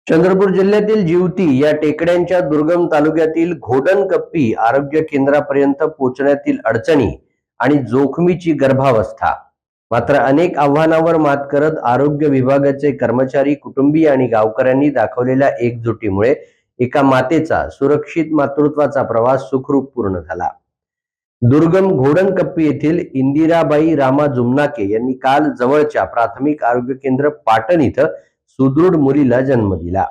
चंद्रपूर जिल्ह्यातील जिवती या टेकड्यांच्या दुर्गम तालुक्यातील घोडणकप्पी आरोग्य केंद्रापर्यंत पोहोचण्यातील अडचणी आणि जोखमीची गर्भावस्था. मात्र अनेक आव्हानांवर मात करत आरोग्य विभागाचे कर्मचारी, कुटुंबीय आणि गावकऱ्यांनी दाखवलेल्या एकजुटीमुळे एका मातेचा सुरक्षित मातृत्वाचा प्रवास सुखरूप पूर्ण झाला. दुर्गम घोडणकप्पी येथील इंदिराबाई रामा जुमनाके यांनी काल जवळच्या प्राथमिक आरोग्य केंद्र पाटण इथं सुदृढ मुलीला जन्म दिला.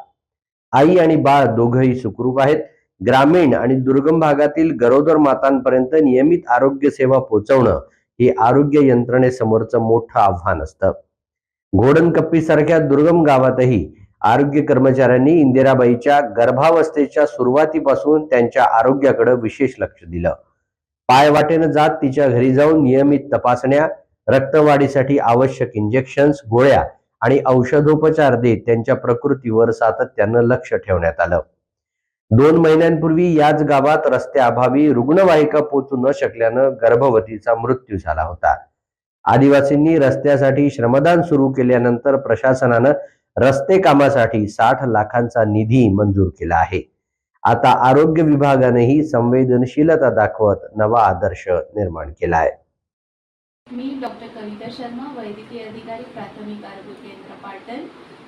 आई आणि बाळ दोघंही सुखरूप आहेत. ग्रामीण आणि दुर्गम भागातील गरोदर मातांपर्यंत नियमित आरोग्य सेवा पोहोचवणं हे आरोग्य यंत्रणेसमोरचं मोठं आव्हान असतं. घोडणकप्पी सारख्या दुर्गम गावातही आरोग्य कर्मचाऱ्यांनी इंदिराबाईच्या गर्भावस्थेच्या सुरुवातीपासून त्यांच्या आरोग्याकडे विशेष लक्ष दिलं. पायवाटेनं जात तिच्या घरी जाऊन नियमित तपासण्या, रक्तवाढीसाठी आवश्यक इंजेक्शन्स, गोळ्या आणि औषधोपचार देत त्यांच्या प्रकृतीवर सातत्यानं लक्ष ठेवण्यात आलं. 2 महिन्यांपूर्वी याच गावात रस्त्याअभावी रुग्णवाहिका पोहोचू न शकल्यानं गर्भवतीचा मृत्यू झाला होता. आदिवासींनी रस्त्यासाठी श्रमदान सुरू केल्यानंतर प्रशासनानं रस्ते कामासाठी 60 लाखांचा निधी मंजूर केला आहे. आता आरोग्य विभागानेही संवेदनशीलता दाखवत नवा आदर्श निर्माण केला आहे. मी डॉक्टर कविता शर्मा, वैद्यकीय अधिकारी, प्राथमिक आरोग्य केंद्र पाटण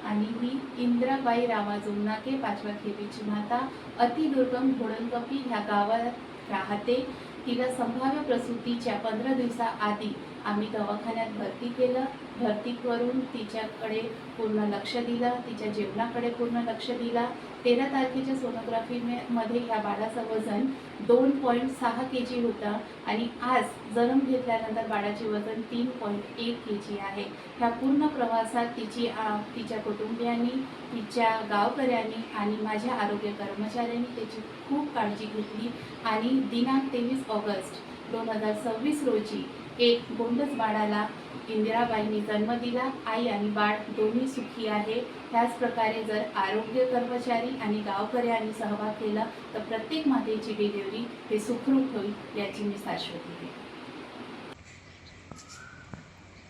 आणि मी इंदिराबाई रामा जुमनाके, 5व्या खेपेची माता, अतिदुर्गम घोडणकप्पी ह्या गावात राहते. तिला संभाव्य प्रसूतीच्या 15 दिवसाआधी आम्ही दवाखान्यात भरती केलं. भरती करून तिच्याकडे पूर्ण लक्ष दिलं, तिच्या जेवणाकडे पूर्ण लक्ष दिला. 13 तारखेच्या सोनोग्राफीमध्ये ह्या बाळाचं वजन 2.6 kg होतं आणि आज जन्म घेतल्यानंतर बाळाचे वजन 3.1 kg आहे. ह्या पूर्ण प्रवासात तिच्या कुटुंबियांनी, तिच्या गावकऱ्यांनी आणि माझ्या आरोग्य कर्मचाऱ्यांनी त्याची खूप काळजी घेतली आणि दिनांक 23 ऑगस्ट 2026 रोजी एक गोंडस बाळाला इंदिराबाईंनी जन्म दिला. आई आणि बाळ दोन्ही सुखी आहे. त्याच प्रकारे जर आरोग्य कर्मचारी आणि गावकऱ्यांनी सहभाग केला तर प्रत्येक मातेची डिलिव्हरी हे सुखरूप होईल याची मी शाश्वती देते.